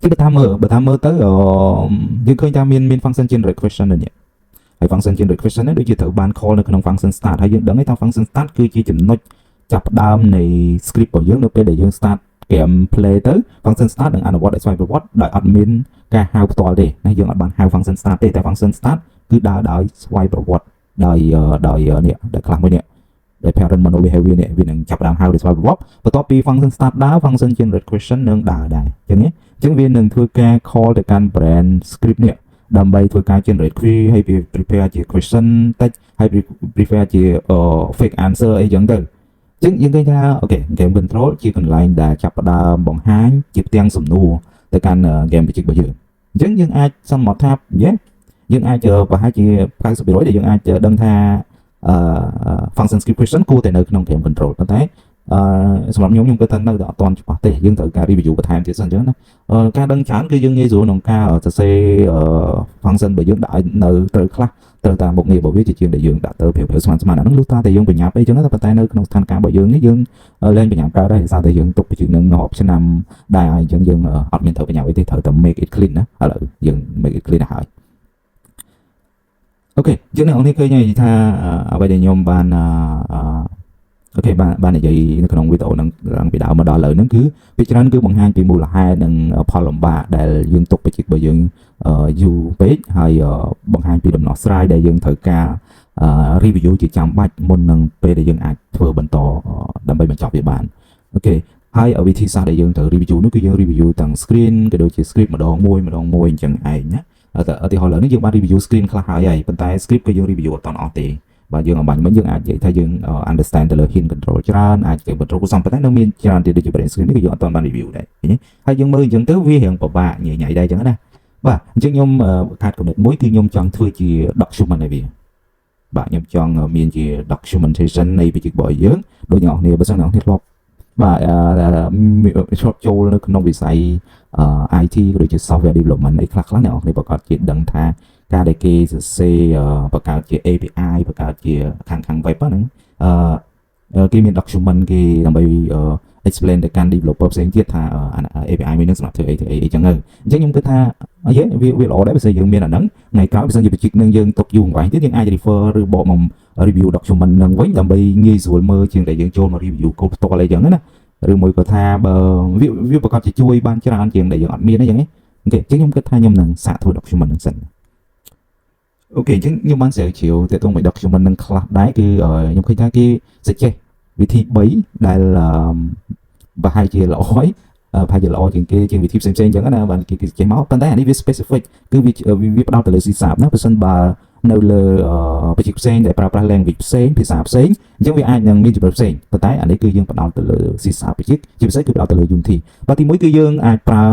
chứបើតាមមើលទៅយើងឃើញថាមាន function generate question នេះហើយ function generate question នេះដូចជាត្រូវបាន call នៅក្នុង function start ហើយយើងដឹងថា function start គឺជាចំណុចចាប់ផ្ដើមនៃ script របស់យើងនៅពេលដែលយើង start game play ទៅ function start នឹងអនុវត្តឲ្យស្វ័យប្រវត្តិដោយអត់មានការហៅផ្ទាល់ទេណាយើងអត់បានហៅ function start ទេតែ function start គឺដើរដោយស្វ័យប្រវត្តិដោយនេះដោយ class មួយនេះដោយ parent mono behavior នេះវានឹងចាប់ផ្ដើមហៅដោយស្វ័យប្រវត្តិបន្ទាប់ពី function start ដើរ function generate question នឹងដើរដែរអញ្ចឹងវានឹងធ្វើការ call ទៅកាន់ brand script នេះដើម្បីធ្វើការ generate query ហើយវា prepare ជា question តិចហើយ prepare ជា fake answer អីចឹងទៅអញ្ចឹងយើងឃើញថាអូខេ game control ជាកន្លែងដែលចាប់ផ្ដើមបង្ហាញជាផ្ទាំងសំណួរទៅកាន់ game logic របស់យើងអញ្ចឹងយើងអាចសន្មតថាយើងអាចប្រហែលជា 90% ដែលយើងអាចដឹងថាfunction script question គួរតែនៅក្នុង game control ប៉ុន្តែសម្រាប់ខ្ញុំគិតថានៅតែអត់ទាន់ច្បាស់ទេយើងត្រូវការ review បន្ថែមទៀតសិនអញ្ចឹងណាការដឹងច្រើនគឺយើងងាយស្រួលក្នុងការសរសេរ function របស់យើងដាក់ឲ្យនៅត្រូវខ្លះត្រូវតាមមុខងាររបស់វាជាជាងដែលយើងដាក់ទៅព្រាវស្មានអាហ្នឹងលុះតាតែយើងបញ្ញាប់អីចឹងតែប៉ុន្តែនៅក្នុងស្ថានភាពរបស់យើងនេះយើងលែងបញ្ញាប់កើតហើយដោយសារតែយើងទុកជាងនឹងរាប់ឆ្នាំដែរហើយអញ្ចឹងយើងអត់មានត្រូវបញ្ញាប់អីទេត្រូវតែ make it clean ណាឥឡូវយើង make it clean ទៅហើយអូខេយើងអ្នកនរឃើញថាអ្វីដែលខ្ញុំបានអូខេបាននិយាយនៅក្នុងវីដេអូហ្នឹងឡើងពីដើមមកដល់ឥឡូវហ្នឹងគឺពីច្រើនគឺបង្ហាញពីមូលហេតុនិងផលលំបាកដែលយើងទុកបច្ចេករបស់យើងយូរពេកហើយបង្ហាញពីដំណោះស្រាយដែលយើងត្រូវការ review ជាចាំបាច់មុននឹងពេលដែលយើងអាចធ្វើបន្តដើម្បីបញ្ចប់វាបានអូខេហើយវិធីសាស្ត្រដែលយើងត្រូវ review នោះគឺយើង review ទាំង screen ក៏ដូចជា script ម្ដងមួយអញ្ចឹងឯងណាឧទាហរណ៍ឥឡូវនេះយើងបាន review screen ខ្លះហើយប៉ុន្តែ script គឺយើង review អត់អស់ទេបាទយើងអំបញ្ញមិញយើងអាចនិយាយថាយើង understand ទៅលើ hint control ច្រើនអាចគេ control សំប៉ុន្តែនៅមានច្រើនទៀតដូចជា brain screen នេះគឺយើងអត់ទាន់បាន review ដែរឃើញទេហើយយើងមើលអញ្ចឹងទៅវារៀងពិបាកញ៉ៃដែរអញ្ចឹងណាបាទអញ្ចឹងខ្ញុំខាតកំណត់មួយគឺខ្ញុំចង់ធ្វើជា document ឲ្យវាបាទខ្ញុំចង់មានជា documentation នៃវិជ្ជារបស់យើងដូចអ្នកនរបើសិនអ្នកនរធ្លាប់បាទធ្លាប់ចូលនៅក្នុងវិស័យIT ក៏ដូចជា software development អីខ្លះអ្នកនរប្រកាសជាដឹងថាការដែលគេសរសេរបង្កើតជា API បង្កើតជាខាង web ហ្នឹងគេមាន document គេដើម្បី explain ទៅកាន់ developer ផ្សេងទៀតថា API មួយហ្នឹងសម្រាប់ធ្វើអីអញ្ចឹងខ្ញុំគិតថាវាល្អដែរបើសិនយើងមានអាហ្នឹងថ្ងៃក្រោយបើសិនជាបច្ចេកនឹងយើងទុកយូរអង្វែងទៀតយើងអាច refer ឬបកមក review document ហ្នឹងវិញដើម្បីងាយស្រួលមើលជាងតែយើងចូលមក review code ផ្ទាល់អីចឹងណាឬមួយក៏ថាបើវាប្រកាសជាជួយបានច្រើនជាងដែលយើងអត់មានអីចឹងអូខេអញ្ចឹងខ្ញុំគិតថាខ្ញុំនឹងសាកធ្វើ document ហ្នឹងសិនអូខេអញ្ចឹងខ្ញុំបានស្រាវជ្រាវទាក់ទងមួយ document នឹងខ្លះដែរគឺខ្ញុំឃើញថាគេ suggest វិធី3ដែលប្រហែលជាល្អហើយប្រហែលជាល្អជាងគេជាងវិធីផ្សេងៗអញ្ចឹងណាបានគេ suggest មកប៉ុន្តែអានេះវា specific គឺវាផ្ដោតទៅលើ C# ណាបើសិនបើនៅលើបច្ចេកផ្សេងដែលប្រើប្រាស់ language ផ្សេងភាសាផ្សេងអញ្ចឹងវាអាចនឹងមានចំណុចផ្សេងប៉ុន្តែអានេះគឺយើងផ្ដោតទៅលើ C# បច្ចេកជាពិសេសគឺផ្ដោតទៅលើ Unity បាទទី1គឺយើងអាចប្រើ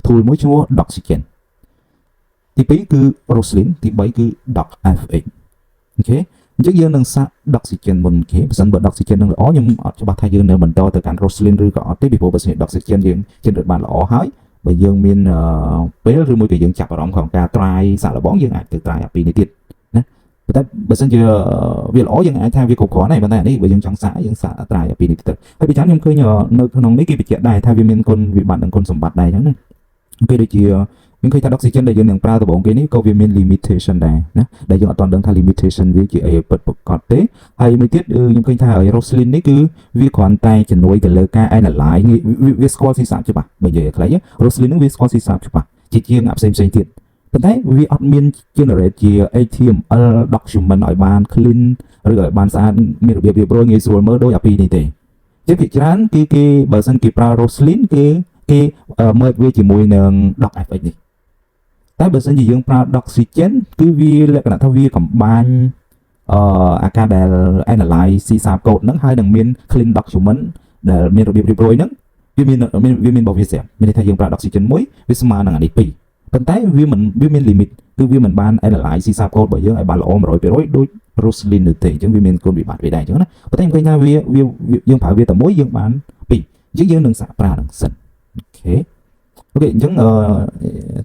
tool មួយឈ្មោះ Doxygen ទី2គឺ Roslyn ទី3គឺ DocFX អូខេអញ្ចឹងយើងនឹងសាក Doxygen មុនគេបើសិនបើ Doxygen នឹងល្អខ្ញុំអត់ច្បាស់ថាយើងនៅបន្តទៅកាន់ Roslyn ឬក៏អត់ទេពីព្រោះបើសិនជា Doxygen យើងgenerate បានល្អហើយបើយើងមានពេលឬមួយក៏យើងចាប់អារម្មណ៍ក្នុងការ try សាកល្បងយើងអាចទៅ try អាពីរនេះទៀតណាប៉ុន្តែបើសិនជាវាល្អយើងអាចថាវាគ្រប់គ្រាន់ហើយប៉ុន្តែនេះបើយើងចង់សាកយើងសាក try អាពីរនេះទៅហើយពីច្រើនខ្ញុំឃើញនៅក្នុងនេះគេបញ្ជាក់ដែរថាវាមានគុណវិបត្តិនិងគុណសម្បត្តិដែរអញ្ចឹងណាគេដូចជាយើងឃើញថា Doxygen ដែលយើងនឹងប្រើដំបូងគេនេះក៏វាមាន limitation ដែរណាដែលយើងអត់ទាន់ដឹងថា limitation វាជាអីពិតប្រាកដទេហើយមួយទៀតខ្ញុំឃើញថា Roslyn នេះគឺវាគ្រាន់តែជំនួយទៅលើការ analyze វាស្គាល់ C# ច្បាស់បើនិយាយខ្លី Roslyn នឹងវាស្គាល់ C# ច្បាស់ជាងអាផ្សេងទៀតប៉ុន្តែវាអត់មាន generate ជា HTML document ឲ្យបាន clean ឬឲ្យបានស្អាតមានរបៀបរៀបរយងាយស្រួលមើលដូចអាពីរនេះទេជាភាគច្រើនគឺគេបើសិនគេប្រើ Roslyn គេmerge វាជាមួយនឹង DocFX នេះតែបើសិនជាយើងប្រើ Doxygen គឺវាលក្ខណៈថាវាកំបាញ់អាការដែល analyze C# code ហ្នឹងហើយនឹងមាន clean document ដែលមានរបៀបរៀបរយហ្នឹងវាមានរបស់វាស្រាប់មានន័យថាយើងប្រើ Doxygen មួយវាស្មើនឹងអានេះពីរប៉ុន្តែវាមាន limit គឺវាមិនបាន analyze C# code របស់យើងឲ្យបានល្អ 100% ដូច Roslyn នោះទេអញ្ចឹងវាមានគុណវិបត្តិវាដែរអញ្ចឹងណាប៉ុន្តែខ្ញុំឃើញថាវាយើងប្រើវាតែមួយយើងបានពីរអញ្ចឹងយើងនឹងសាកប្រើនឹងសិនអូខេអញ្ចឹង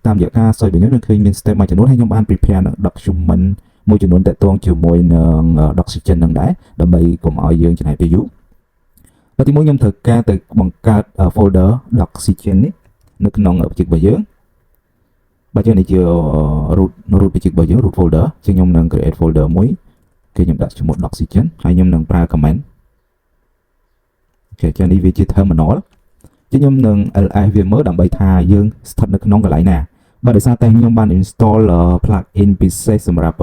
តាមរយៈការសើចរបស់ខ្ញុំឃើញមាន step មួយចំនួនហើយខ្ញុំបាន prepare document មួយចំនួនតាក់ទងជាមួយនឹង Doxygen នឹងដែរដើម្បីកុំឲ្យយើងចំណាយពេលយូរ ទីមួយខ្ញុំត្រូវការទៅបង្កើត folder Doxygen នេះ នៅក្នុងបច្ចេករបស់យើងបើយើងនេះជា root បច្ចេករបស់យើង root folder ជាងខ្ញុំនឹង create folder មួយគេខ្ញុំដាក់ឈ្មោះ oxygen ហើយខ្ញុំនឹងប្រើ command អូខេចឹងនេះវាជា terminal ជាខ្ញុំនឹង ls វាមើលដើម្បីថាយើងស្ថិតនៅក្នុងកន្លែងណាបើដោយសារតែខ្ញុំបាន install plugin ពិសេសសម្រាប់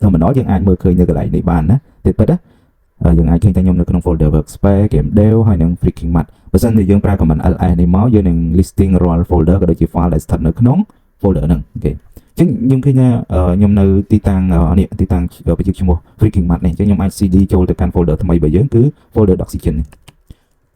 terminal យើងអាចមើលឃើញនៅកន្លែងនេះបានណាតែពិតណាយើងអាចឃើញថាខ្ញុំនៅក្នុង folder workspace game dev ហើយនឹង freaking mat បើសិនជាយើងប្រើ command ls នេះមកយើងនឹង listing រាល់ folder ក៏ដូចជា file ដែលស្ថិតនៅក្នុង folder ហ្នឹងអូខេចឹងខ្ញុំឃើញថាខ្ញុំនៅទីតាំងនេះទីតាំងបច្ចេកឈ្មោះ freaking mat នេះចឹងខ្ញុំអាច cd ចូលទៅកាន់ folder ថ្មីរបស់យើងគឺ folder oxygen នេះ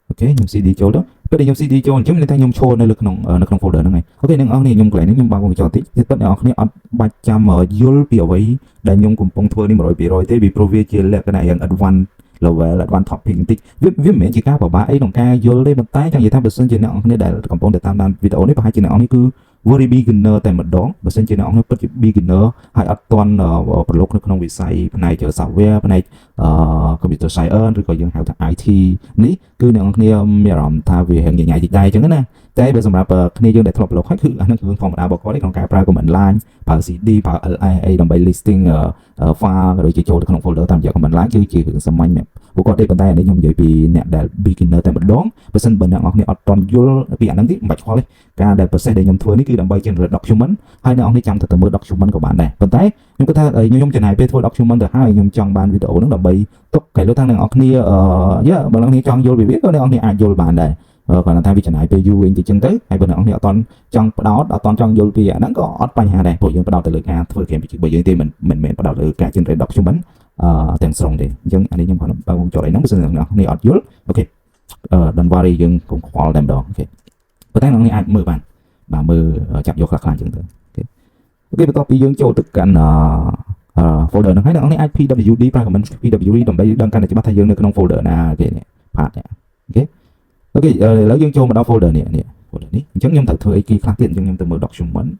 អូខេខ្ញុំ cd ចូលទៅពេលដែលខ្ញុំ cd ចូលអញ្ចឹងមានន័យថាខ្ញុំឈរនៅក្នុង folder ហ្នឹងហើយអូខេអ្នកនរគ្នាខ្ញុំកន្លែងនេះខ្ញុំបើកវងកញ្ចក់តិចតែពិតអ្នកនរគ្នាអត់បាច់ចាំយល់ពីអ្វីដែលខ្ញុំកំពុងធ្វើនេះ 100% ទេពីព្រោះវាជាលក្ខណៈយ៉ាង advanced level advanced topic បន្តិចវាមិនមែនជាការពិបាកអីក្នុងការយល់ទេប៉ុន្តែចង់និយាយថាបើសិនជាអ្នកនរគ្នាដែលកំពុងតែតាមដានវីដេអូនេះប្រហែលជាអ្នកនរគ្នាគឺ very beginner តែម្ដងបើសិនជាអ្នកនរពិតជា beginner ហើយអត់ទាន់ប្រឡូកនៅក្នុងវិស័យផ្នែក software ផ្នែកcomputer science ឬក៏យើងហៅថា IT នេះគឺអ្នកនរគ្នាមានអារម្មណ៍ថាវាញ៉ៃតិចដែរអញ្ចឹងណាតែបើសម្រាប់គ្នាយើងដែលធ្លាប់ប្រឡូកហើយគឺអាហ្នឹងគឺធម្មតារបស់គាត់ទេក្នុងការប្រើ command line ប្រើ CD ប្រើ ls អីដើម្បី listing file ឬជាចូលទៅក្នុង folder តាមរយៈ command line គឺជារឿងសាមញ្ញពួកគាត់ទេប៉ុន្តែអានេះខ្ញុំនិយាយពីអ្នកដែល beginner តែម្ដងបើសិនបើអ្នកនរគ្នាអត់ទាន់យល់ពីអាហ្នឹងទេមិនបាច់ឆ្ងល់ទេការដែល process ដែលខ្ញុំធ្វើនេះគឺដើម្បី generate document ហើយអ្នកនរគ្នាចាំទៅមើល document ក៏បានដែរប៉ុន្តែខ្ញុំគិតថាខ្ញុំចំណាយពេលធ្វើ document ទៅហើយខ្ញុំចង់បានវីដេអូហ្នឹងដើម្បីទុកគេលើថាអ្នកនរគ្នាបើអ្នកនរគ្នាចង់យល់ពីវាក៏អ្នកនរគ្នាអាចយល់បានដែរគាត់ថាវាចំណាយពេលយូរវិញទៅចឹងទៅហើយបើអ្នកនរគ្នាអត់ទាន់ចង់ផ្ដោតអត់ទាន់ចង់យល់ពីអាហ្នឹងក៏អត់បញ្ហាដែរព្រោះយើងផ្ដោតទៅលើការធ្វើ game របស់យើងទេមិនមែនផ្ដោតលើការ generate document ទាំងស្រុងទេអញ្ចឹងអានេះខ្ញុំគាត់បើខ្ញុំចូលអីហ្នឹងបើសិនអ្នកនរគ្នាអត់យល់អូខេdon't worry យើងកុំខ្វល់តែម្ដងអូខេប៉ុន្តែអ្នកនរគ្នាអាចមើលបានបាទមើលចាប់យកខ្លះៗអញ្ចឹងទៅអូខេបន្ទាប់ពីយើងចូលទៅកាន់folder ហ្នឹងហើយអ្នកនរគ្នាអាច pwd ប្រើ command pwd ដើម្បីដឹងកាន់តែច្បាស់ថាយើងនៅក្នុង folder ណាគេនេះ path នេះអូខេឥឡូវយើងចូលមកដល់ folder នេះ folder នេះអញ្ចឹងខ្ញុំត្រូវធ្វើអីគេខ្លះទៀតអញ្ចឹងខ្ញុំទៅមើល document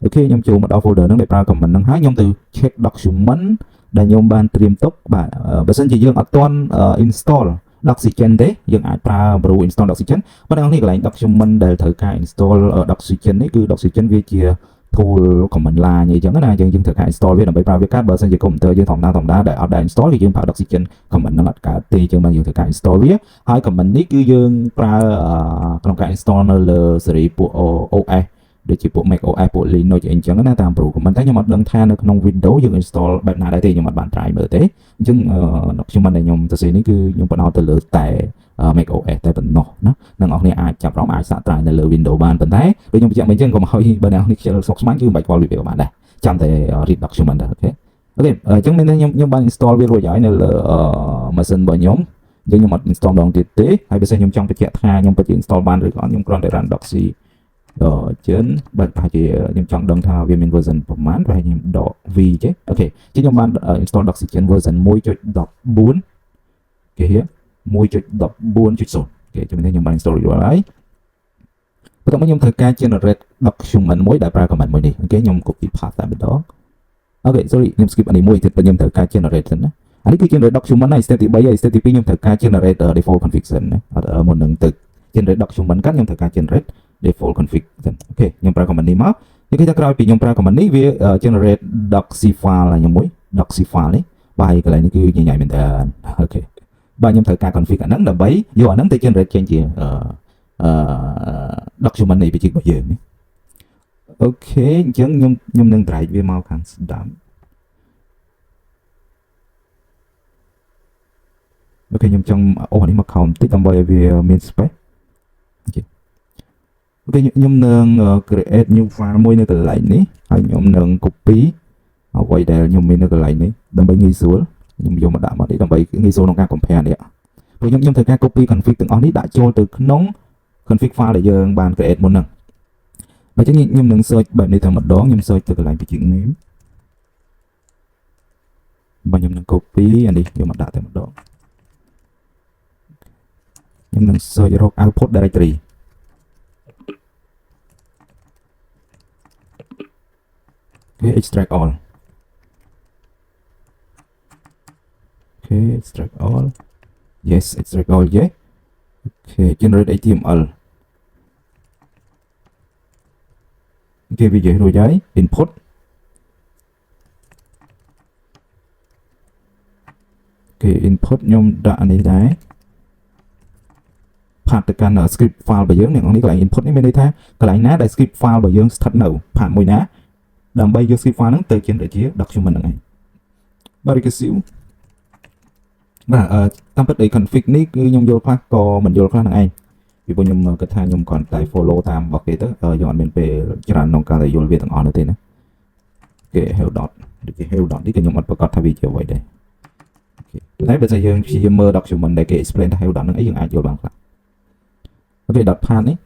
អូខេខ្ញុំចូលមកដល់ folder ហ្នឹងដោយប្រើ command ហ្នឹងហើយខ្ញុំទៅ check document ដែលខ្ញុំបានត្រៀមទុកបាទបើសិនជាយើងអត់ទាន់ install Doxygen ទេយើងអាចប្រើ brew install Doxygen ប៉ុន្តែនេះកន្លែង document ដែលត្រូវការ install Doxygen នេះគឺ Doxygen វាជា tool command line អីចឹងណាយើងត្រូវការ install វាដើម្បីប្រើវាកើតបើសិនជា computer យើងធម្មតាដែលអត់ដែល install គឺយើងប្រើ Doxygen command ហ្នឹងអត់កើតទេចឹងបានយើងត្រូវការ install វាហើយ command នេះគឺយើងប្រើក្នុងការ install នៅលើ series ពួក OS ដូចជាពួក Mac OS ពួក Linux អីចឹងណាតាម brew command តែខ្ញុំអត់ដឹងថានៅក្នុង Windows យើង install បែបណាដែរទេខ្ញុំអត់បាន try មើលទេអញ្ចឹងdocument ដែលខ្ញុំសរសេរនេះគឺខ្ញុំបដោតទៅលើតែ Mac OS តែប៉ុណ្ណោះណាអ្នកនរគ្នាអាចចាប់អារម្មណ៍អាចសាក try នៅលើ Windows បានប៉ុន្តែដូចខ្ញុំបញ្ជាក់មិញអញ្ចឹងកុំឲ្យបើអ្នកនរគ្នាខ្ជិលស្មុគស្មាញគឺមិនបាច់ខ្វល់វាបានដែរចាំតែ read document ដែរអូខេអញ្ចឹងមានខ្ញុំបាន install វារួចហើយនៅលើ machine របស់ខ្ញុំអញ្ចឹងខ្ញុំអត់ install ម្ដងទៀតទេហើយបើសិនខ្ញុំចង់បញ្ជាក់ថាខ្ញុំពិតជា install បានឬក៏អត់ខ្ញុំគ្រាន់តែ run doxy ច្រើនបើប្រហែលជាខ្ញុំចង់ដឹងថាវាមាន version ប្រហែលប្រហែលខ្ញុំដក V ចេះអូខេជាខ្ញុំបាន install Doxygen version 1.14 គេហៀ 1.14.0 គេជំនាញខ្ញុំបាន install រួចហើយបន្ទាប់មកខ្ញុំត្រូវការ generate document មួយដែលប្រើ command មួយនេះអូខេខ្ញុំ copy path តែម្ដងអូខេ sorry ខ្ញុំ skip អានេះមួយទៀតខ្ញុំត្រូវការ generate សិនណាអានេះគឺ generate document ហើយ step ទី3ហើយ step ទី2ខ្ញុំត្រូវការ generate default config សិនណាមុននឹងទៅ generate document កាន់ខ្ញុំត្រូវការ generate default config សិនអូខេខ្ញុំប្រើ command នេះមកនិយាយថាក្រោយពីខ្ញុំប្រើ command នេះវា generate doxy file ឲ្យខ្ញុំមួយ doxy file នេះបាយកន្លែងនេះគឺញ៉ៃមែនតើអូខេបាទខ្ញុំត្រូវការ config អាហ្នឹងដើម្បីយកអាហ្នឹងទៅ generate ចេញជាdocument នៃបច្ចេករបស់យើងនេះអូខេអញ្ចឹងខ្ញុំនឹង drag វាមកខាងស្ដាំអូខេខ្ញុំចង់អូសនេះមកខំតិចដើម្បីឲ្យវាមាន space អូខេខ្ញុំនឹង create new file មួយនៅកន្លែងនេះហើយខ្ញុំនឹង copy អ្វីដែលខ្ញុំមាននៅកន្លែងនេះដើម្បីងាយស្រួលខ្ញុំយកមកដាក់មកនេះដើម្បីងាយស្រួលក្នុងការ compare នេះព្រោះខ្ញុំត្រូវការ copy config ទាំងអស់នេះដាក់ចូលទៅក្នុង config file ដែលយើងបាន create មុនហ្នឹងបើចឹងខ្ញុំនឹង search បែបនេះតែម្ដងខ្ញុំ search ទៅកន្លែង project name បើខ្ញុំនឹង copy អានេះយកមកដាក់តែម្ដងខ្ញុំនឹង search រក output directory extract all extract all yes extract all yeah generate HTML គេវានិយាយរួចហើយ input គេ input ខ្ញុំដាក់នេះដែរផាត់ទៅកាន់ script file របស់យើងនេះកន្លែង input នេះមានន័យថាកន្លែងណាដែល script file របស់យើងស្ថិតនៅផាត់មួយណាដើម្បីយក script file ហ្នឹងទៅ generate ជា document ហ្នឹងឯងបាទគេស៊ីវបាទតាមពិត config នេះគឺខ្ញុំយល់ខ្លះក៏មិនយល់ខ្លះហ្នឹងឯងពីព្រោះខ្ញុំគិតថាខ្ញុំគ្រាន់តែ follow តាមរបស់គេទៅខ្ញុំអត់មានពេលច្រើនក្នុងការយល់វាទាំងអស់នោះទេណាគេ help dot ដូចជា help dot នេះគឺខ្ញុំអត់ប្រកាសថាវាជាអ្វីដែរតែបើសិនយើងព្យាយាមមើល document ដែលគេ explain ថា help dot ហ្នឹងអីយើងអាចយល់បានខ្លះអូខេ dot path នេះ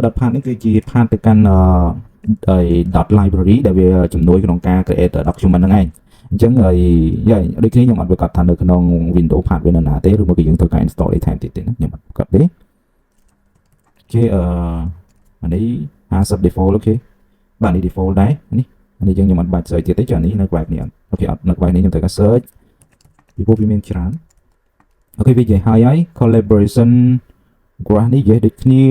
dot path នេះគឺជា path ទៅកាន់dot library ដែលវាជំនួយក្នុងការ create document ហ្នឹងឯងអញ្ចឹងហើយដូចគ្នាខ្ញុំអត់ប្រកាសថានៅក្នុង Windows path វានៅណាទេឬមកគឺយើងត្រូវការ install អីថែមទៀតទេណាខ្ញុំអត់ប្រកាសទេគេអានេះ50 default អូខេបាទនេះ default ដែរនេះយើងខ្ញុំអត់បាច់ search ទៀតទេចានេះនៅក្បែរនេះអូខេអត់នៅក្បែរនេះខ្ញុំត្រូវការ search ពីព្រោះវាមានច្រើនអូខេវានិយាយហើយ collaboration graph នេះនិយាយដូចគ្នា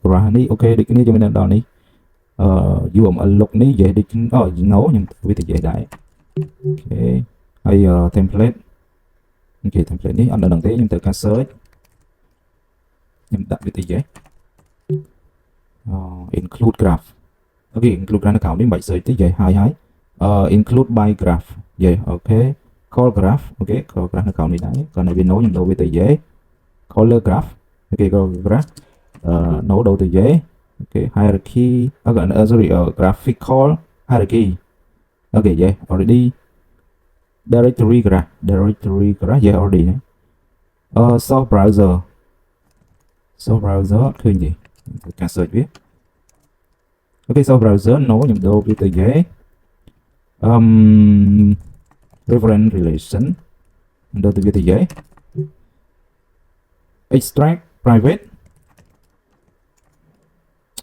graph នេះអូខេដូចគ្នាយើងមានដល់នេះUML look នេះនិយាយដូចno ខ្ញុំវាទៅនិយាយដែរអូខេហើយ template អូខេ template នេះអត់នៅនឹងទេខ្ញុំត្រូវការ search ខ្ញុំដាក់វាទៅនិយាយinclude graph អូខេ include graph នៅក្រោមនេះមិនបាច់ search ទេនិយាយហើយinclude by graph និយាយអូខេ call graph អូខេ call graph នៅក្រោមនេះដែរcòn នៅវា no ខ្ញុំដូរវាទៅនិយាយ color graph អូខេ color graph no ដូរទៅនិយាយអូខេ hierarchy sorry graphical hierarchy អូខេ yeah already directory graph yeah already ណាsource browser ឃើញទេការ search វាអូខេ source browser no ខ្ញុំដូរវាទៅនិយាយreference relation ខ្ញុំដូរទៅវាទៅនិយាយ extract private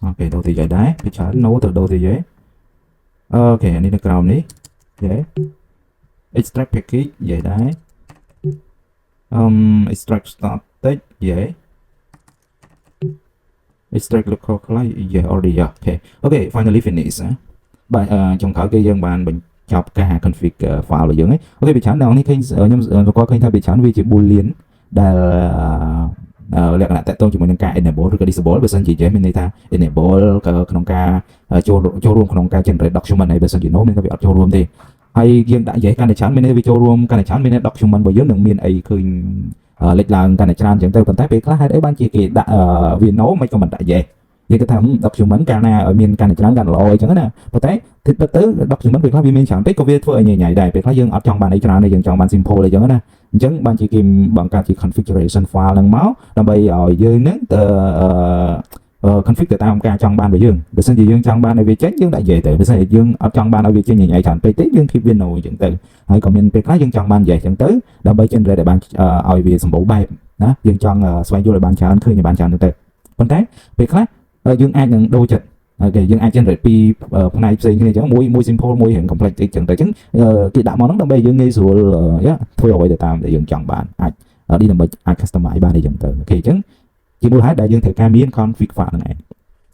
អូខេដូរទៅនិយាយដែរពីច្រើន no ទៅដូរទៅនិយាយអូខេនេះនៅក្រោមនេះយេ extract package និយាយដែរextract static យេ extract local class យេ already អូខេ finally finish បាទចុងក្រោយគឺយើងបានបញ្ចប់ការ config file របស់យើងហ្នឹងអូខេពីច្រើនដល់នេះឃើញខ្ញុំគាត់ឃើញថាពីច្រើនវាជា boolean ដែលលក្ខណៈតកតងជាមួយនឹងការ enable ឬក៏ disable បើសិនជាចេះមានន័យថា enable ក្នុងការចូលរួមក្នុងការ generate document ហើយបើសិនជា no មានថាវាអត់ចូលរួមទេហើយយើងដាក់និយាយកាន់តែច្រើនមានន័យវាចូលរួមកាន់តែច្រើនមានន័យ document របស់យើងនឹងមានអីឃើញលេចឡើងកាន់តែច្រើនអញ្ចឹងទៅប៉ុន្តែពេលខ្លះហេតុអីបានជាគេដាក់វា no មិនក៏មិនដាក់ yes យើងគិតថា document កាលណាឲ្យមានកាន់តែច្រើនកាន់តែល្អអញ្ចឹងណាប៉ុន្តែទៅ document ពេលខ្លះវាមានច្រើនពេកក៏វាធ្វើឲ្យញ៉ៃដែរពេលខ្លះយើងអត់ចង់បានអីច្រើនទេយើងចង់បាន simple អីចឹងណាអញ្ចឹងបានជាគេបង្កើតជា configuration file ហ្នឹងមកដើម្បីឲ្យយើងហ្នឹងទៅconfig ទៅតាមការចង់បានរបស់យើងបើមិនជាយើងចង់បានឲ្យវាចេញយើងដាក់ yes ទៅបើមិនយើងអត់ចង់បានឲ្យវាចេញញ៉ៃច្រើនពេកទេយើង keep វា no អញ្ចឹងទៅហើយក៏មានពេលខ្លះយើងចង់បាន yes អញ្ចឹងទៅដើម្បី generate ឲ្យបានឲ្យវាសម្បូរបែបណាយើងចង់ស្វែងយល់ឲ្យបានច្រើនឃើញឲ្យបានច្រើនទៅប៉ុន្តែពេលខ្លះយើងអាចនឹងដូរចិត្តអូខេយើងអាច generate ពីផ្នែកផ្សេងគ្នាអញ្ចឹងមួយ simple មួយរៀង complex អញ្ចឹងទៅអញ្ចឹងគេដាក់មកហ្នឹងដើម្បីយើងងាយស្រួលធ្វើអ្វីទៅតាមដែលយើងចង់បានអាចនេះដើម្បីអាច customize បានអីចឹងទៅអូខេអញ្ចឹងជាមូលហេតុដែលយើងត្រូវការមាន config file ហ្នឹងឯង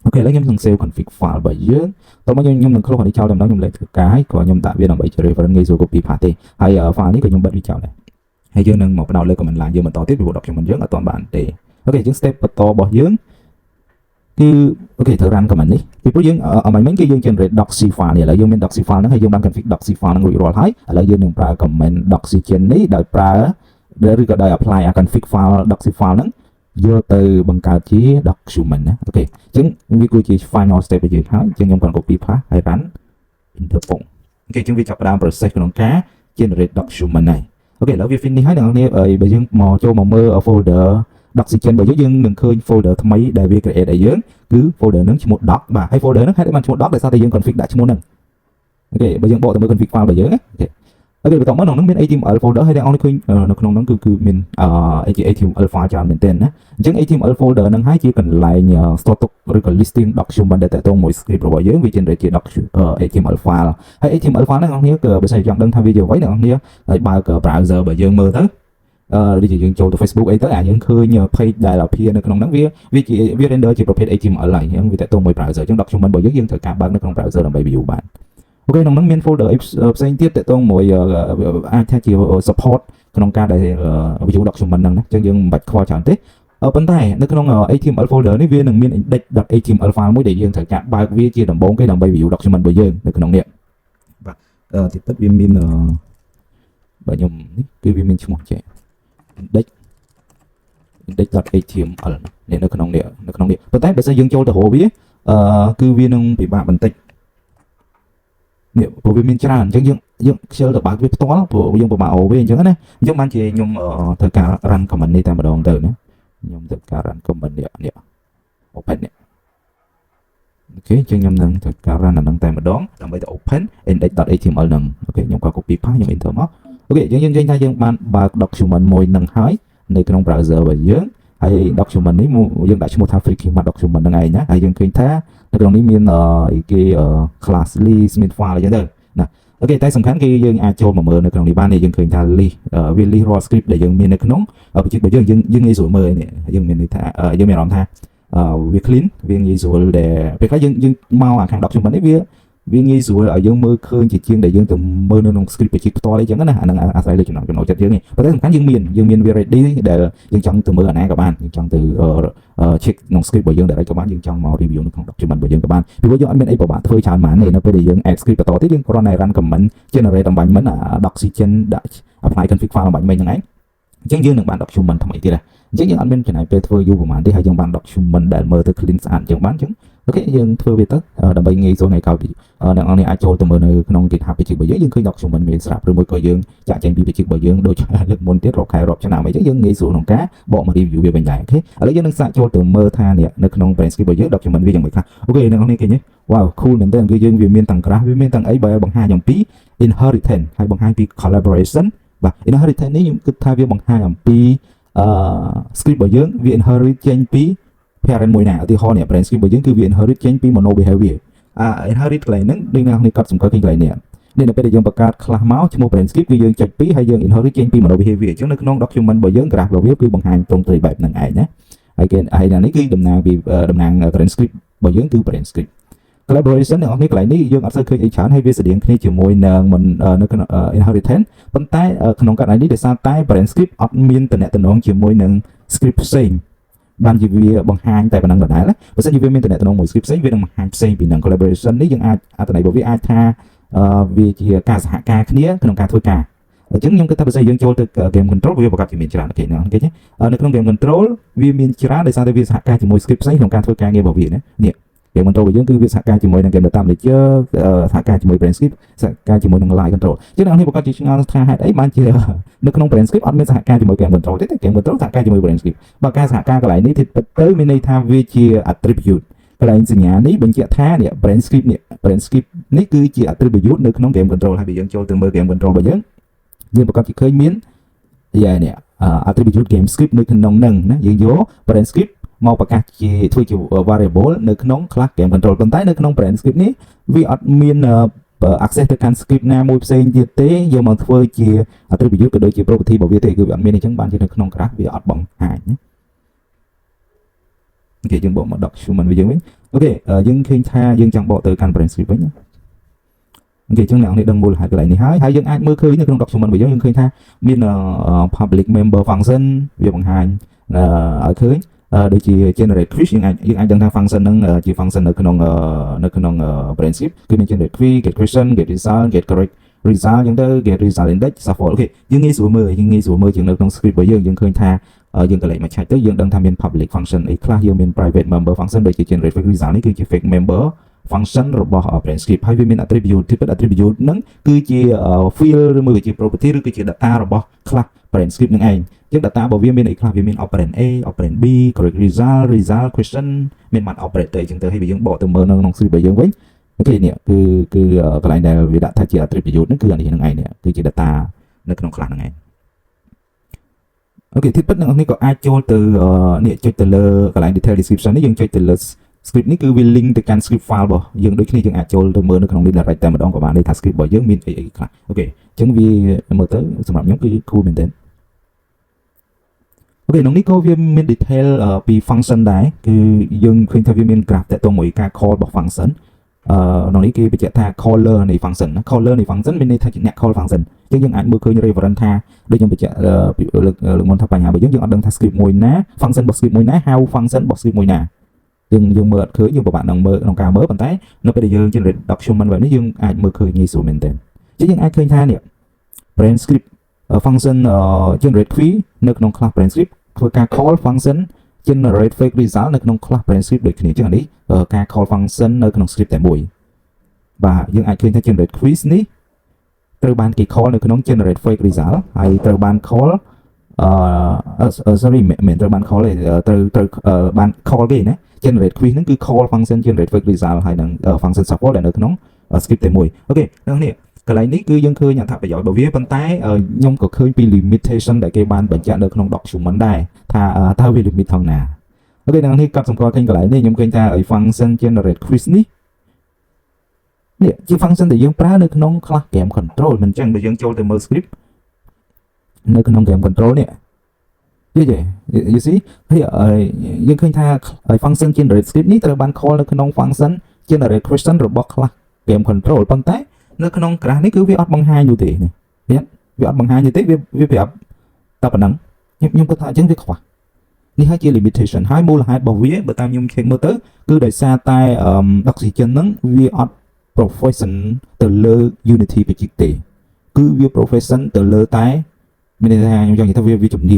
អូខេឥឡូវខ្ញុំនឹង save config file របស់យើងតោះមកខ្ញុំនឹង close នេះចោលតែម្ដងខ្ញុំលេខធ្វើការហើយក៏ខ្ញុំដាក់វាដើម្បីជា reference ងាយស្រួល copy paste ទេហើយ file នេះក៏ខ្ញុំបិទវាចោលដែរហើយយើងនឹងមកបដោតលើ command line យើងបន្តទៀតពីព្រោះ document យើងអត់ទាន់បានទេអូខេអញ្ចឹង step បន្តរបស់យើងគឺអូខេត្រូវ run command នេះពីព្រោះយើងមិញគឺយើង generate doxy file នេះឥឡូវយើងមាន doxy file ហ្នឹងហើយយើងបាន config doxy file ហ្នឹងរួចរាល់ហើយឥឡូវយើងនឹងប្រើ command doxygen នេះដោយប្រើឬក៏ដោយ apply config file doxy file ហ្នឹងយកទៅបង្កើតជា document ណាអូខេអញ្ចឹងវាគឺជា final step របស់យើងហើយអញ្ចឹងខ្ញុំគាត់ copy paste ហើយ run enter ពងអូខេអញ្ចឹងវាចាប់ផ្ដើម process ក្នុងការ generate document ហើយអូខេឥឡូវវា finish ហើយអ្នកនរបើយើងមកចូលមកមើល folder doxygen របស់យើងនឹងឃើញ folder ថ្មីដែលវា create ឲ្យយើងគឺ folder ហ្នឹងឈ្មោះ doc បាទហើយ folder ហ្នឹងហេតុអីបានឈ្មោះ doc ដោយសារតែយើង config ដាក់ឈ្មោះហ្នឹងអូខេបើយើងបកទៅមើល config file របស់យើងណាអូខេបន្តមកក្នុងហ្នឹងមាន HTML folder ហើយទាំងអស់នេះឃើញនៅក្នុងហ្នឹងគឺមានHTML file ច្រើនមែនទែនណាអញ្ចឹង HTML folder ហ្នឹងហើយជាកន្លែង store ទុកឬក៏ listing document ដែលតទៅមួយ script របស់យើងវា generate ជា HTML file ហើយ HTML file ហ្នឹងអ្នកនរគ្នាក៏បើសិនចង់ដឹងថាវាជាអ្វីអ្នកនរគ្នាហើយបើក browser របស់យើងមើលទៅ ដូចជាយើងចូលទៅ Facebook អីទៅយើងឃើញ page ដែល appear នៅក្នុងហ្នឹងវា render ជាប្រភេទ HTML ហើយអញ្ចឹងវាតទៅមួយ browser អញ្ចឹង document របស់យើងត្រូវការបើកនៅក្នុង browser ដើម្បី view បានអូខេក្នុងហ្នឹងមាន folder ផ្សេងទៀតតទៅមួយអាចថាជា support ក្នុងការដែល view document ហ្នឹងណាអញ្ចឹងយើងមិនបាច់ខ្វល់ច្រើនទេប៉ុន្តែនៅក្នុង HTML folder នេះវានឹងមាន index.html file មួយដែលយើងត្រូវការបើកវាជាដំបូងគេដើម្បី view document របស់យើងនៅក្នុងនេះបាទទីពិតវាមានបើខ្ញុំនេះគឺវាមានឈ្មោះចេះ index.html នេះនៅក្នុងនេះប៉ុន្តែបើសិនយើងចូលទៅរកវាគឺវានឹងពិបាកបន្តិចនេះព្រោះវាមានច្រើនអញ្ចឹងយើងខ្ជិលទៅបើកវាផ្ទាល់ព្រោះយើងពិបាករកវាអញ្ចឹងណាអញ្ចឹងបានជាខ្ញុំត្រូវការ run command នេះតែម្ដងទៅណាខ្ញុំត្រូវការ run command នេះ open នេះអូខេអញ្ចឹងខ្ញុំនឹងត្រូវការ run អាហ្នឹងតែម្ដងដើម្បីទៅ open index.html ហ្នឹងអូខេខ្ញុំក៏ copy paste ខ្ញុំ enter មកអូខេអញ្ចឹងយើងឃើញថាយើងបានបើក document មួយនឹងហើយនៅក្នុង browser របស់យើងហើយ document នេះយើងដាក់ឈ្មោះថា free schema document ហ្នឹងឯងណាហើយយើងឃើញថានៅក្នុងនេះមានគេ class list មាន file អីចឹងទៅណាអូខេតែសំខាន់គឺយើងអាចចូលមកមើលនៅក្នុងនេះបានយើងឃើញថា list វា list raw script ដែលយើងមាននៅក្នុងបញ្ជីរបស់យើងងាយស្រួលមើលនេះយើងមានន័យថាយើងមានអារម្មណ៍ថាវា clean វាងាយស្រួលដែលពេលខ្លះយើងមកអាខាង document នេះវាងាយស្រួលឲ្យយើងមើលឃើញជាជាងដែលយើងទៅមើលនៅក្នុង script បញ្ជីផ្ទាល់អីចឹងណាអាហ្នឹងអាស្រ័យលើចំណូលចិត្តយើងនេះប៉ុន្តែសំខាន់យើងមានវា ready ដែលយើងចង់ទៅមើលអាណាក៏បានយើងចង់ទៅ check ក្នុង script របស់យើងដែលក៏បានយើងចង់មក review នៅក្នុង document របស់យើងក៏បានពីព្រោះយើងអត់មានអីពិបាកធ្វើច្រើនហ្មងនៅពេលដែលយើង add script បន្តទៀតយើងគ្រាន់តែ run command generate អំបញ្ញមិញ doxygen ដាក់ apply config file អំបញ្ញមិញហ្នឹងឯងអញ្ចឹងយើងនឹងបាន document ថ្មីទៀតដែរអញ្ចឹងយើងអត់មានចំណាយពេលធ្វើយូរប្រហែលទេហើយយើងបាន document ដែលមើលទៅ clean ស្អាតអញ្ចឹងបានអញ្ចឹងអូខេយើងធ្វើវាទៅដើម្បីងាយស្រួលថ្ងៃក្រោយអ្នកនរនេះអាចចូលទៅមើលនៅក្នុង GitHub ពាក្យរបស់យើងឃើញ document មានស្រាប់ឬមួយក៏យើងចាក់ចេញពីពាក្យរបស់យើងដូចលើកមុនទៀតរាប់ខែរាប់ឆ្នាំអីចឹងយើងងាយស្រួលក្នុងការបកមក review វាវិញដែរអូខេឥឡូវយើងនឹងសាកចូលទៅមើលថានៅក្នុង brand script របស់យើង document វាយ៉ាងម៉េចខ្លះអូខេអ្នកនរនេះឃើញទេ wow cool មែនតើគឺយើងវាមានទាំង graph វាមានទាំងអីបើបង្ហាញអំពី inheritance ហើយបង្ហាញពី collaboration បាទ inheritance នេះខ្ញុំគិតថាវាបង្ហាញអំពីscript របស់យើងវា inherit ចេញពី parent មួយណាឧទាហរណ៍នេះ brand script របស់យើងគឺវា inherit ចេញពី mono behavior inherit កន្លែងហ្នឹងដូចអ្នកកត់សម្គាល់ឃើញកន្លែងនេះនៅពេលដែលយើងបង្កើត class មកឈ្មោះ brand script គឺយើងចុចពីហើយយើង inherit ចេញពី mono behavior អញ្ចឹងនៅក្នុង document របស់យើង graph របស់វាគឺបង្ហាញត្រង់ទៅបែបហ្នឹងឯងណាហើយនេះគឺតំណាងពីតំណាង brand script របស់យើងគឺ brand script collaboration អ្នកនរនេះកន្លែងនេះយើងអត់សូវឃើញអីច្រើនហើយវាស្តៀងគ្នាជាមួយនឹងនៅក្នុង inheritance ប៉ុន្តែក្នុងករណីនេះដោយសារតែ brand script អត់មានតំណែងជាមួយនឹង script ផ្សេងបានជាវាបង្ហាញតែប៉ុណ្ណឹងដដែលបើសិនជាវាមានតំណែងមួយ script ផ្សេងវានឹងបង្ហាញផ្សេងពីនឹង collaboration នេះយើងអាចអត្ថន័យរបស់វាអាចថាវាជាការសហការគ្នាក្នុងការធ្វើការអញ្ចឹងខ្ញុំគិតថាបើសិនយើងចូលទៅ game control វាប្រកាសជាមានច្រើនគេណាគេនៅក្នុង game control វាមានច្រើនដោយសារតែវាសហការជាមួយ script ផ្សេងក្នុងការធ្វើការងាររបស់វាណានេះ game control របស់យើងគឺវាសហការជាមួយនឹង game data manager សហការជាមួយ brand script សហការជាមួយនឹង line control អញ្ចឹងអ្នកនេះប្រកាសជាឆ្ងល់ថាហេតុអីបានជានៅក្នុង brand script អត់មានសហការជាមួយ game control ទេតែ game control សហការជាមួយ brand script បើការសហការកន្លែងនេះទៅមានន័យថាវាជា attribute កន្លែងសញ្ញានេះបញ្ជាក់ថានេះ brand script នេះគឺជា attribute នៅក្នុង game control ហើយបើយើងចូលទៅមើល game control របស់យើងប្រកាសជាឃើញមាននេះ attribute game script នៅក្នុងហ្នឹងណាយើងយក brand script មកប្រកាសជាធ្វើជា variable នៅក្នុង class game control ប៉ុន្តែនៅក្នុង brand script នេះវាអត់មាន access ទៅកាន់ script ណាមួយផ្សេងទៀតទេយកមកធ្វើជា attribute ក៏ដូចជា property របស់វាទេគឺវាអត់មានអញ្ចឹងបានជានៅក្នុង graph វាអត់បង្ហាញណាអូខេយើងបកមក document វិញអូខេយើងឃើញថាយើងចង់បកទៅកាន់ brand script វិញអូខេអញ្ចឹងអ្នកនេះដឹងមូលហេតុកន្លែងនេះហើយយើងអាចមើលឃើញនៅក្នុង document របស់យើងឃើញថាមាន public member function វាបង្ហាញឲ្យឃើញដូចជា generate quiz យើងអាចដឹងថា function ហ្នឹងជា function នៅក្នុង brand script គឺមាន generate quiz get question get result get correct result អញ្ចឹងទៅ get result index shuffle អូខេយើងងាយស្រួលមើលជាងនៅក្នុង script របស់យើងឃើញថាយើងកន្លែងមកឆែកទៅយើងដឹងថាមាន public function អីខ្លះយើងមាន private member function ដូចជា generate fake result នេះគឺជា fake member function របស់ brand script ហើយវាមាន attribute attribute ហ្នឹងគឺជា field ឬមួយក៏ជា property ឬក៏ជា data របស់ class brand script នឹងឯងអញ្ចឹង data របស់វាមានអីខ្លះវាមាន operand A operand B correct result question មាន math operator អញ្ចឹងទៅហើយយើងបកទៅមើលនៅក្នុង script របស់យើងវិញអូខេនេះគឺកន្លែងដែលវាដាក់ថាជា attribute ហ្នឹងគឺអានេះហ្នឹងឯងនេះគឺជា data នៅក្នុង class ហ្នឹងឯងអូខេទីពិតអ្នកនេះក៏អាចចូលទៅនេះចុចទៅលើកន្លែង detail description នេះយើងចុចទៅលើ script នេះគឺវា link ទៅកាន់ script file របស់យើងដូចគ្នាយើងអាចចូលទៅមើលនៅក្នុងនេះ direct តែម្ដងក៏បានដែរថា script របស់យើងមានអីខ្លះអូខេអញ្ចឹងវាមើលទៅសម្រាប់ខ្ញុំគឺ cool មែនទែន អូខេក្នុងនេះក៏វាមាន detail ពី function ដែរគឺយើងឃើញថាវាមាន graph តទៅមួយការ call របស់ function ក្នុងនេះគេបញ្ជាក់ថា caller នៃ function ណា caller នៃ function មានន័យថាជាអ្នក call function អញ្ចឹងយើងអាចមើលឃើញ reference ថាដូចខ្ញុំបញ្ជាក់លើកមុនថាបញ្ហារបស់យើងអត់ដឹងថា script មួយណា function របស់ script មួយណា how function របស់ script មួយណាយើងមើលអត់ឃើញយើងពិបាកនឹងមើលក្នុងការមើលប៉ុន្តែនៅពេលដែលយើង generate document បែបនេះយើងអាចមើលឃើញងាយស្រួលមែនទែនអញ្ចឹងយើងអាចឃើញថានេះ brain script function generate key នៅក្នុង class brain script ធ្វើការ call function generate fake result នៅក្នុង class brain script ដូចគ្នាអញ្ចឹងនេះការ call function នៅក្នុង script តែមួយបាទយើងអាចឃើញថា generate quiz នេះត្រូវបានគេ call នៅក្នុង generate fake result ហើយត្រូវបាន call sorry មិនត្រូវបាន call ទេត្រូវបាន call គេណា generate quiz ហ្នឹងគឺ call function generate fake result ហើយនឹង function support ដែលនៅក្នុង script តែមួយអូខេហ្នឹងនេះកន្លែងនេះគឺយើងឃើញអត្ថប្រយោជន៍របស់វាប៉ុន្តែខ្ញុំក៏ឃើញពី limitation ដែលគេបានបញ្ជាក់នៅក្នុង document ដែរថាតើវា limit ថងណាអូខេហ្នឹងនេះកត់សម្គាល់ឃើញកន្លែងនេះខ្ញុំឃើញថាឲ្យ function generate quiz នេះជា function ដែលយើងប្រើនៅក្នុង class game control មិនចឹងបើយើងចូលទៅមើល script នៅក្នុង game control នេះyou see ហើយយើងឃើញថា function generate script នេះត្រូវបាន call នៅក្នុង function generate question របស់ class game control ប៉ុន្តែនៅក្នុង graph នេះគឺវាអត់បង្ហាញនោះទេនេះវាអត់បង្ហាញទេវាប្រាប់តែប៉ុណ្ណឹងខ្ញុំគិតថាអញ្ចឹងវាខ្វះនេះហើយជា limitation ហើយមូលហេតុរបស់វាបើតាមខ្ញុំ check មើលទៅគឺដោយសារតែ oxygen ហ្នឹងវាអត់ profession ទៅលើ unity បច្ចេកទេគឺវា profession ទៅលើតែមានន័យថាខ្ញុំចង់និយាយថាវាជំនា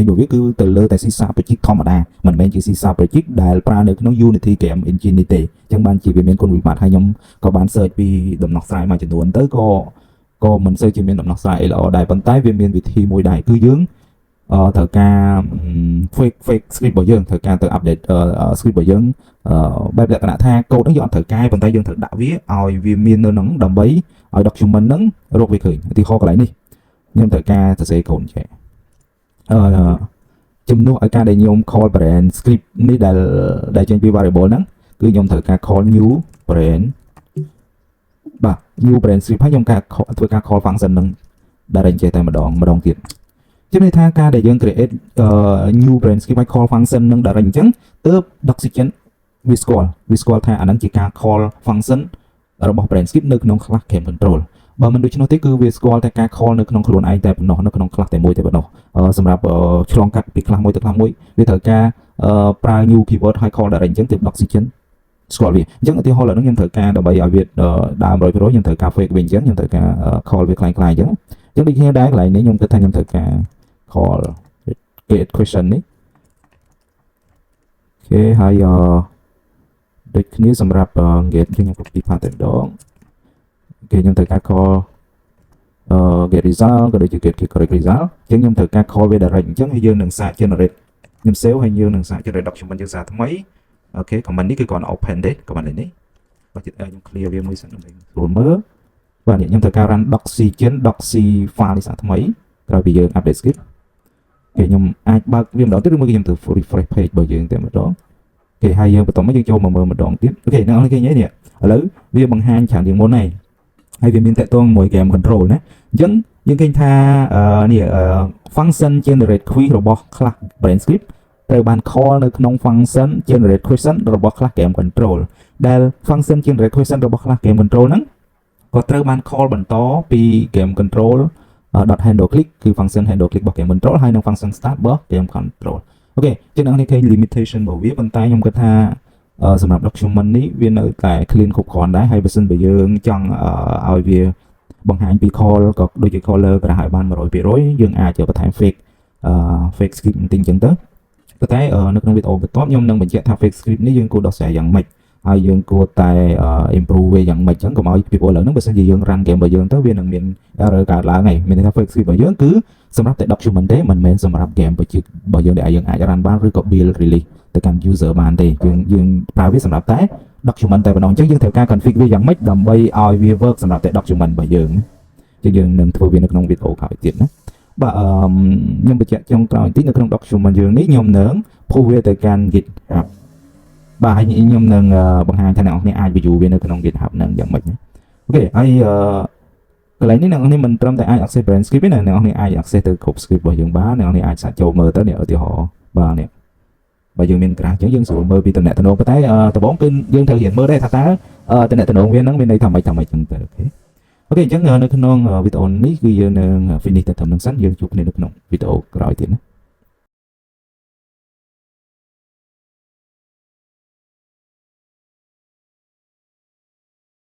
ញរបស់វាគឺទៅលើតែ C# បច្ចេកធម្មតាមិនមែនជា C# បច្ចេកដែលប្រើនៅក្នុង Unity Game Engine នេះទេអញ្ចឹងបានជាវាមានគុណវិបត្តិហើយខ្ញុំក៏បាន search ពីដំណោះស្រាយមួយចំនួនទៅក៏មិនសូវជាមានដំណោះស្រាយអីល្អដែរប៉ុន្តែវាមានវិធីមួយដែរគឺយើងត្រូវការ fake script របស់យើងត្រូវការទៅ update script របស់យើងបែបលក្ខណៈថា code ហ្នឹងយើងអត់ត្រូវកែប៉ុន្តែយើងត្រូវដាក់វាឲ្យវាមាននៅហ្នឹងដើម្បីឲ្យ document ហ្នឹងរកវាឃើញឧទាហរណ៍កន្លែងនេះខ្ញុំត្រូវការសរសេរ code ចេះជំនួសឲ្យការដែលខ្ញុំ call brain script នេះដែលចេញពី variable ហ្នឹងគឺខ្ញុំត្រូវការ call new brain បាទ new brain script ហើយខ្ញុំធ្វើការ call function ហ្នឹង direct ចេះតែម្ដងទៀតជាន័យថាការដែលយើង create new brain script ហើយ call function ហ្នឹង direct អញ្ចឹងទើប document វាស្គាល់ថាអាហ្នឹងជាការ call function របស់ brain script នៅក្នុង class game controlបើមិនដូច្នោះទេគឺវាស្គាល់តែការ call នៅក្នុងខ្លួនឯងតែប៉ុណ្ណោះនៅក្នុង class តែមួយតែប៉ុណ្ណោះសម្រាប់ឆ្លងកាត់ពី class មួយទៅ class មួយវាត្រូវការប្រើ new keyword ហើយ call direct អញ្ចឹងទើប oxygen ស្គាល់វាអញ្ចឹងឧទាហរណ៍ឥឡូវខ្ញុំត្រូវការដើម្បីឲ្យវាដើម 100% ខ្ញុំត្រូវការ fake វិញអញ្ចឹងខ្ញុំត្រូវការ call វាคล้ายៗអញ្ចឹងដូចគ្នាដែរកន្លែងនេះខ្ញុំគិតថាខ្ញុំត្រូវការ call get question នេះអូខេហើយដូចគ្នាសម្រាប់ get ខ្ញុំ copy path តែម្ដងគេខ្ញុំត្រូវការ call get result ក៏ដូចជា get correct result អញ្ចឹងខ្ញុំត្រូវការ call វា direct អញ្ចឹងហើយយើងនឹងសាក generate ខ្ញុំ save ហើយយើងនឹងសាក generate document យើងសារថ្មីអូខេ comment នេះគឺគាត់ open ទេ comment នេះបើចិត្តខ្ញុំ clear វាមួយសិនដើម្បីស្រួលមើលបាទនេះខ្ញុំត្រូវការ run doc file នេះសារថ្មីក្រោយពីយើង update script គេខ្ញុំអាចបើកវាម្ដងទៀតឬមួយខ្ញុំទៅ refresh page របស់យើងតែម្ដងគេហើយយើងបន្តមកយើងចូលមកមើលម្ដងទៀតអូខេអ្នកនរគេនេះឥឡូវវាបង្ហាញច្រើនជាងមុនហើយហើយវាមានតកតងមួយ game control ណាអញ្ចឹងយើងឃើញថានេះ function generate quiz របស់ class brain script ត្រូវបាន call នៅក្នុង function generate question របស់ class game control ដែល function generate question របស់ class game control ហ្នឹងក៏ត្រូវបាន call បន្តពី game control .handle click គឺ function handle click របស់ game control ហើយនិង function start របស់ game control អូខេចឹងនេះគេ limitation របស់វាប៉ុន្តែខ្ញុំគិតថាសម្រាប់ document នេះវានៅតែ clean គ្រប់គ្រាន់ដែរហើយបើសិនបើយើងចង់ឲ្យវាបង្ហាញពី call ក៏ដូចជា caller ប្រហែលបាន 100% យើងអាចបន្ថែម fake script បន្តិចចឹងទៅប៉ុន្តែនៅក្នុងវីដេអូបន្ទាប់ខ្ញុំនឹងបញ្ជាក់ថា fake script នេះយើងគួរដោះស្រាយយ៉ាងម៉េចហើយយើងគួរតែ improve វាយ៉ាងម៉េចចឹងកុំឲ្យពីព្រោះឥឡូវហ្នឹងបើសិនជាយើង run game របស់យើងទៅវានឹងមាន error កើតឡើងហើយមានន័យថា fake script របស់យើងគឺសម្រាប់តែ document ទេមិនមែនសម្រាប់ game របស់យើងដែលយើងអាច run បានឬក៏ build release ទៅកាន់ user បានទេយើងប្រើវាសម្រាប់តែ document តែប៉ុណ្ណោះអញ្ចឹងយើងត្រូវការ config វាយ៉ាងម៉េចដើម្បីឲ្យវា work សម្រាប់តែ document របស់យើងអញ្ចឹងយើងនឹងធ្វើវានៅក្នុងវីដេអូក្រោយទៀតណាបាទខ្ញុំបញ្ជាក់ចុងក្រោយបន្តិចនៅក្នុង document យើងនេះខ្ញុំនឹង push វាទៅកាន់ GitHub បាទហើយខ្ញុំនឹងបង្ហាញថាអ្នកនរគ្នាអាច view វានៅក្នុង GitHub ហ្នឹងយ៉ាងម៉េចណាអូខេហើយ កន្លែងនេះអ្នកនរគ្នាមិនត្រឹមតែអាច access brand script ទេណាអ្នកនរគ្នាអាច access ទៅគ្រប់ script របស់យើងបានអ្នកនរគ្នាអាចសាកចូលមើលទៅនេះឧទាហរណ៍បាទនេះបើយើងមាន graph អញ្ចឹងយើងស្រួលមើលពីតំណែងប៉ុន្តែដំបូងគឺយើងត្រូវរៀនមើលដែរថាតើតំណែងវាហ្នឹងមានន័យថាម៉េចអញ្ចឹងទៅអូខេអញ្ចឹងនៅក្នុងវីដេអូនេះគឺយើងនឹង finish តែត្រឹមហ្នឹងសិនយើងជួបគ្នានៅក្នុងវីដេអូក្រោយទៀតណា